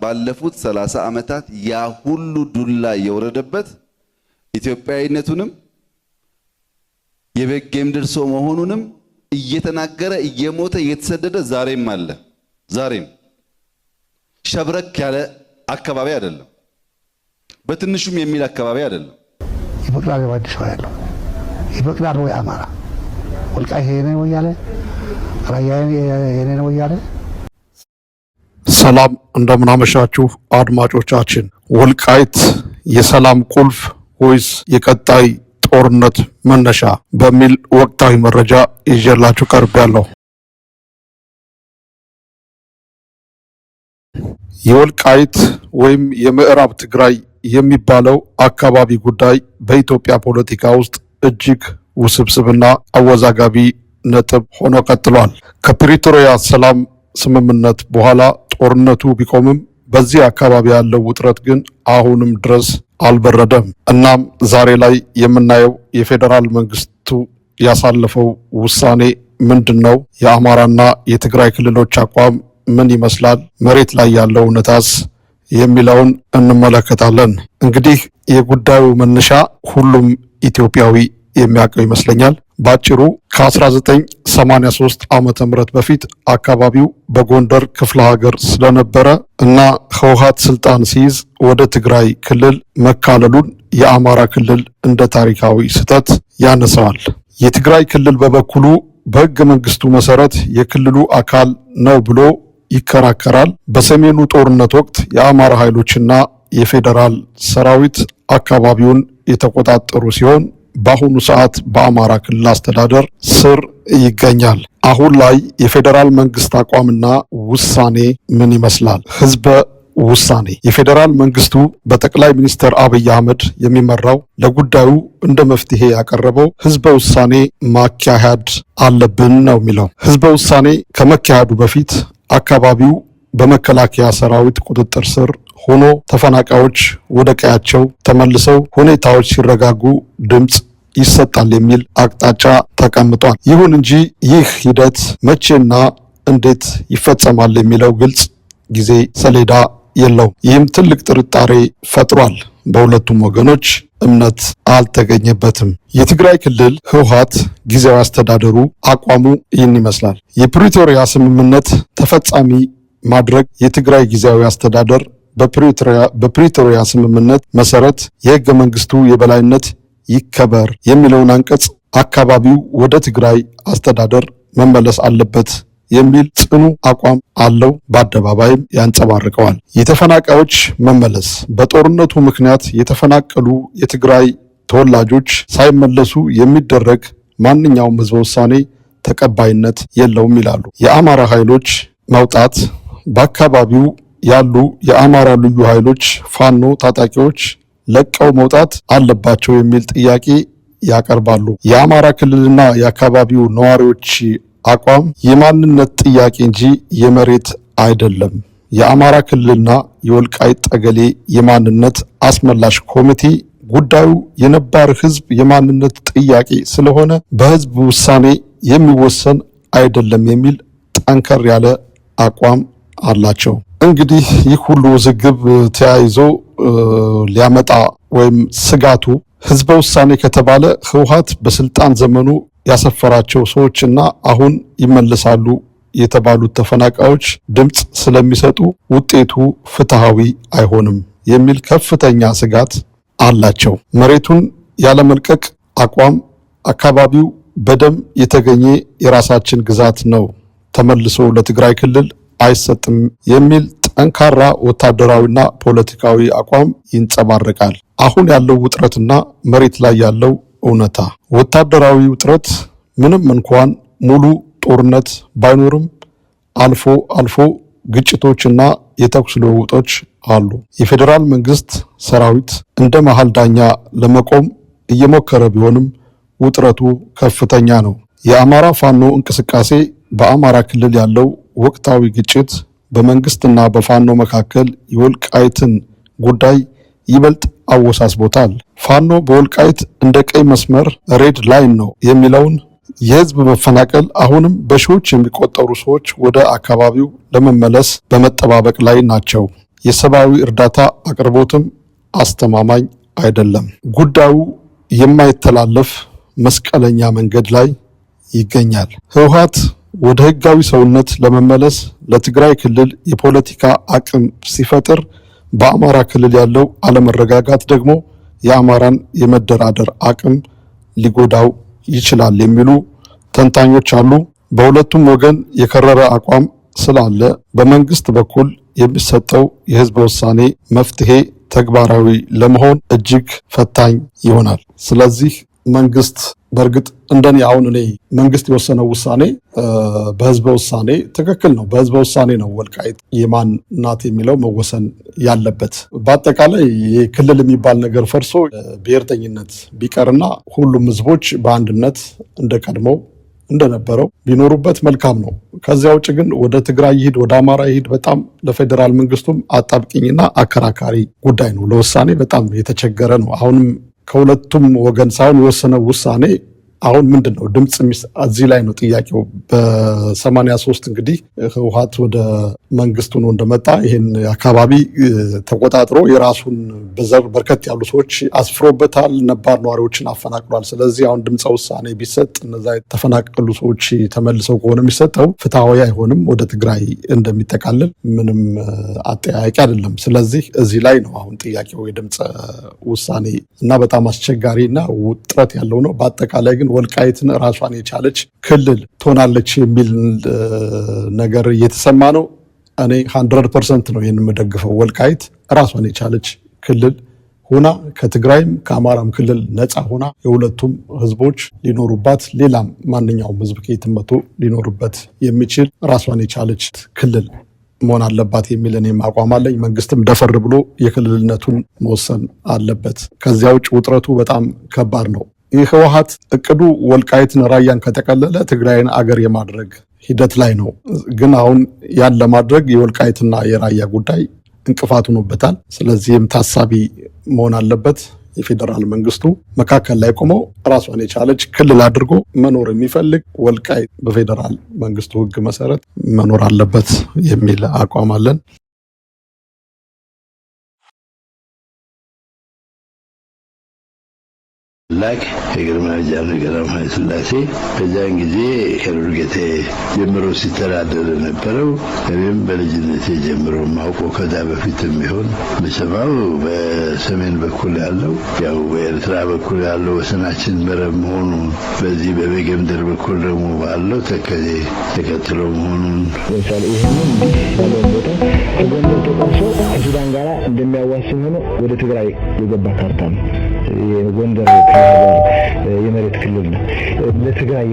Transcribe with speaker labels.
Speaker 1: ባለፉት 30 ዓመታት ያ ሁሉ ዱላ የወረደበት ኢትዮጵያዊነቱንም የበጌም ድርሶ መሆኑንም እየተናገረ እየሞተ እየተሰደደ ዛሬም አለ። ዛሬም ሸብረክ ያለ አካባቢ አይደለም፣ በትንሹም የሚል አካባቢ አይደለም።
Speaker 2: ይፈቅዳል ባዲስ ያለው ይፈቅዳል ወይ አማራ ወልቃይት የኔ ነው ያለ ራያ የኔ ነው ያለ።
Speaker 3: ሰላም እንደምናመሻችሁ አድማጮቻችን። ወልቃይት የሰላም ቁልፍ ወይስ የቀጣይ ጦርነት መነሻ በሚል ወቅታዊ መረጃ ይዤላችሁ ቀርቤያለሁ። የወልቃይት ወይም የምዕራብ ትግራይ የሚባለው አካባቢ ጉዳይ በኢትዮጵያ ፖለቲካ ውስጥ እጅግ ውስብስብና አወዛጋቢ ነጥብ ሆኖ ቀጥሏል። ከፕሪቶሪያ ሰላም ስምምነት በኋላ ጦርነቱ ቢቆምም በዚህ አካባቢ ያለው ውጥረት ግን አሁንም ድረስ አልበረደም። እናም ዛሬ ላይ የምናየው የፌዴራል መንግስቱ ያሳለፈው ውሳኔ ምንድነው? የአማራና የትግራይ ክልሎች አቋም ምን ይመስላል? መሬት ላይ ያለው እውነታስ የሚለውን እንመለከታለን። እንግዲህ የጉዳዩ መነሻ ሁሉም ኢትዮጵያዊ የሚያውቀው ይመስለኛል። ባጭሩ ከ1983 ዓመተ ምህረት በፊት አካባቢው በጎንደር ክፍለ ሀገር ስለነበረ እና ህወሓት ስልጣን ሲይዝ ወደ ትግራይ ክልል መካለሉን የአማራ ክልል እንደ ታሪካዊ ስህተት ያነሳዋል። የትግራይ ክልል በበኩሉ በህገ መንግስቱ መሰረት የክልሉ አካል ነው ብሎ ይከራከራል። በሰሜኑ ጦርነት ወቅት የአማራ ኃይሎችና የፌዴራል ሰራዊት አካባቢውን የተቆጣጠሩ ሲሆን በአሁኑ ሰዓት በአማራ ክልል አስተዳደር ስር ይገኛል። አሁን ላይ የፌዴራል መንግስት አቋምና ውሳኔ ምን ይመስላል? ህዝበ ውሳኔ የፌዴራል መንግስቱ በጠቅላይ ሚኒስትር አብይ አህመድ የሚመራው ለጉዳዩ እንደ መፍትሄ ያቀረበው ህዝበ ውሳኔ ማካሄድ አለብን ነው የሚለው። ህዝበ ውሳኔ ከመካሄዱ በፊት አካባቢው በመከላከያ ሰራዊት ቁጥጥር ስር ሆኖ ተፈናቃዮች ወደ ቀያቸው ተመልሰው ሁኔታዎች ሲረጋጉ ድምጽ ይሰጣል የሚል አቅጣጫ ተቀምጧል። ይሁን እንጂ ይህ ሂደት መቼና እንዴት ይፈጸማል የሚለው ግልጽ ጊዜ ሰሌዳ የለውም። ይህም ትልቅ ጥርጣሬ ፈጥሯል። በሁለቱም ወገኖች እምነት አልተገኘበትም። የትግራይ ክልል ህወሓት ጊዜያዊ አስተዳደሩ አቋሙ ይህን ይመስላል። የፕሪቶሪያ ስምምነት ተፈጻሚ ማድረግ የትግራይ ጊዜያዊ አስተዳደር በፕሪቶሪያ ስምምነት መሰረት የህገ መንግስቱ የበላይነት ይከበር የሚለውን አንቀጽ አካባቢው ወደ ትግራይ አስተዳደር መመለስ አለበት የሚል ጽኑ አቋም አለው። በአደባባይም ያንጸባርቀዋል። የተፈናቃዮች መመለስ በጦርነቱ ምክንያት የተፈናቀሉ የትግራይ ተወላጆች ሳይመለሱ የሚደረግ ማንኛውም ህዝበ ውሳኔ ተቀባይነት የለውም ይላሉ። የአማራ ኃይሎች መውጣት በአካባቢው ያሉ የአማራ ልዩ ኃይሎች ፋኖ ታጣቂዎች ለቀው መውጣት አለባቸው የሚል ጥያቄ ያቀርባሉ። የአማራ ክልልና የአካባቢው ነዋሪዎች አቋም የማንነት ጥያቄ እንጂ የመሬት አይደለም። የአማራ ክልልና የወልቃይት ጠገሌ የማንነት አስመላሽ ኮሚቴ ጉዳዩ የነባር ህዝብ የማንነት ጥያቄ ስለሆነ በህዝብ ውሳኔ የሚወሰን አይደለም የሚል ጠንከር ያለ አቋም አላቸው። እንግዲህ ይህ ሁሉ ውዝግብ ተያይዞ ሊያመጣ ወይም ስጋቱ ህዝበ ውሳኔ ከተባለ ህወሓት በስልጣን ዘመኑ ያሰፈራቸው ሰዎችና አሁን ይመለሳሉ የተባሉት ተፈናቃዮች ድምጽ ስለሚሰጡ ውጤቱ ፍትሃዊ አይሆንም የሚል ከፍተኛ ስጋት አላቸው። መሬቱን ያለመልቀቅ አቋም አካባቢው በደም የተገኘ የራሳችን ግዛት ነው፣ ተመልሶ ለትግራይ ክልል አይሰጥም የሚል ጠንካራ ወታደራዊና ፖለቲካዊ አቋም ይንጸባረቃል። አሁን ያለው ውጥረትና መሬት ላይ ያለው እውነታ ወታደራዊ ውጥረት ምንም እንኳን ሙሉ ጦርነት ባይኖርም አልፎ አልፎ ግጭቶችና የተኩስ ልውውጦች አሉ። የፌዴራል መንግስት ሰራዊት እንደ መሃል ዳኛ ለመቆም እየሞከረ ቢሆንም ውጥረቱ ከፍተኛ ነው። የአማራ ፋኖ እንቅስቃሴ በአማራ ክልል ያለው ወቅታዊ ግጭት በመንግስትና በፋኖ መካከል የወልቃይትን ጉዳይ ይበልጥ አወሳስቦታል። ፋኖ በወልቃይት እንደ ቀይ መስመር ሬድ ላይን ነው የሚለውን የህዝብ መፈናቀል አሁንም በሺዎች የሚቆጠሩ ሰዎች ወደ አካባቢው ለመመለስ በመጠባበቅ ላይ ናቸው። የሰብአዊ እርዳታ አቅርቦትም አስተማማኝ አይደለም። ጉዳዩ የማይተላለፍ መስቀለኛ መንገድ ላይ ይገኛል። ህወሓት ወደ ህጋዊ ሰውነት ለመመለስ ለትግራይ ክልል የፖለቲካ አቅም ሲፈጥር፣ በአማራ ክልል ያለው አለመረጋጋት ደግሞ የአማራን የመደራደር አቅም ሊጎዳው ይችላል የሚሉ ተንታኞች አሉ። በሁለቱም ወገን የከረረ አቋም ስላለ በመንግስት በኩል የሚሰጠው የህዝብ ውሳኔ መፍትሄ ተግባራዊ ለመሆን እጅግ ፈታኝ ይሆናል። ስለዚህ መንግስት በእርግጥ እንደኔ አሁን እኔ መንግስት የወሰነው ውሳኔ በህዝበ ውሳኔ ትክክል ነው። በህዝበ ውሳኔ ነው ወልቃይት የማን ናት የሚለው መወሰን ያለበት። በአጠቃላይ የክልል የሚባል ነገር ፈርሶ ብሔርተኝነት ቢቀርና ሁሉም ህዝቦች በአንድነት እንደቀድሞው እንደነበረው ቢኖሩበት መልካም ነው። ከዚያ ውጭ ግን ወደ ትግራይ ይሂድ ወደ አማራ ይሂድ በጣም ለፌዴራል መንግስቱም አጣብቂኝና አከራካሪ ጉዳይ ነው። ለውሳኔ በጣም የተቸገረ ነው። አሁንም ከሁለቱም ወገን ሳይሆን የወሰነው ውሳኔ አሁን ምንድነው ድምጽ እዚህ ላይ ነው ጥያቄው። በ83 እንግዲህ ህወሓት ወደ መንግስቱ ነው እንደመጣ ይሄን አካባቢ ተቆጣጥሮ የራሱን በዘር በርከት ያሉ ሰዎች አስፍሮበታል፣ ነባር ነዋሪዎችን አፈናቅሏል። ስለዚህ አሁን ድምጽ ውሳኔ ቢሰጥ እነዛ የተፈናቀሉ ሰዎች ተመልሰው ከሆነ የሚሰጠው ፍትሃዊ አይሆንም፣ ወደ ትግራይ እንደሚጠቃልል ምንም አጠያያቂ አይደለም። ስለዚህ እዚህ ላይ ነው አሁን ጥያቄው የድምጽ ውሳኔ እና በጣም አስቸጋሪና ውጥረት ያለው ነው። በአጠቃላይ ግን ወልቃይትን ራሷን የቻለች ክልል ትሆናለች የሚል ነገር እየተሰማ ነው። እኔ 100% ነው ይህን የምደግፈው። ወልቃይት ራሷን የቻለች ክልል ሆና ከትግራይም ከአማራም ክልል ነፃ ሆና የሁለቱም ህዝቦች ሊኖሩባት ሌላም ማንኛውም ህዝብ ከየትም መጥቶ ሊኖርበት የሚችል ራሷን የቻለች ክልል መሆን አለባት የሚል እኔም አቋም አለኝ። መንግስትም ደፈር ብሎ የክልልነቱን መወሰን አለበት። ከዚያ ውጭ ውጥረቱ በጣም ከባድ ነው። ይህ ህወሓት እቅዱ ወልቃይትን ራያን ከጠቀለለ ትግራይን አገር የማድረግ ሂደት ላይ ነው። ግን አሁን ያን ለማድረግ የወልቃይትና የራያ ጉዳይ እንቅፋት ሆኖበታል። ስለዚህም ታሳቢ መሆን አለበት። የፌዴራል መንግስቱ መካከል ላይ ቆሞ ራሷን የቻለች ክልል አድርጎ መኖር የሚፈልግ ወልቃይት በፌዴራል መንግስቱ ህግ መሰረት መኖር አለበት የሚል አቋም አለን።
Speaker 4: ላክ የግርማዊ ጃንሆይ ቀዳማዊ ሥላሴ በዚያን ጊዜ ከዱርጌቴ ጀምሮ ሲተዳደር የነበረው እኔም በልጅነቴ ጀምሮ ማውቀው ከዛ በፊትም ቢሆን በሰማው በሰሜን በኩል ያለው ያው በኤርትራ በኩል ያለው ወሰናችን መረብ መሆኑ በዚህ በቤጌምድር በኩል ደግሞ ባለው ተከዜ ተከትሎ መሆኑን
Speaker 5: ይህንን ያለውን ቦታ ከጎንደር ተቆርሶ ከሱዳን ጋር እንደሚያዋስን ሆኖ ወደ ትግራይ የገባ ካርታ ነው። የጎንደር የመሬት ክልል ነው ለትግራይ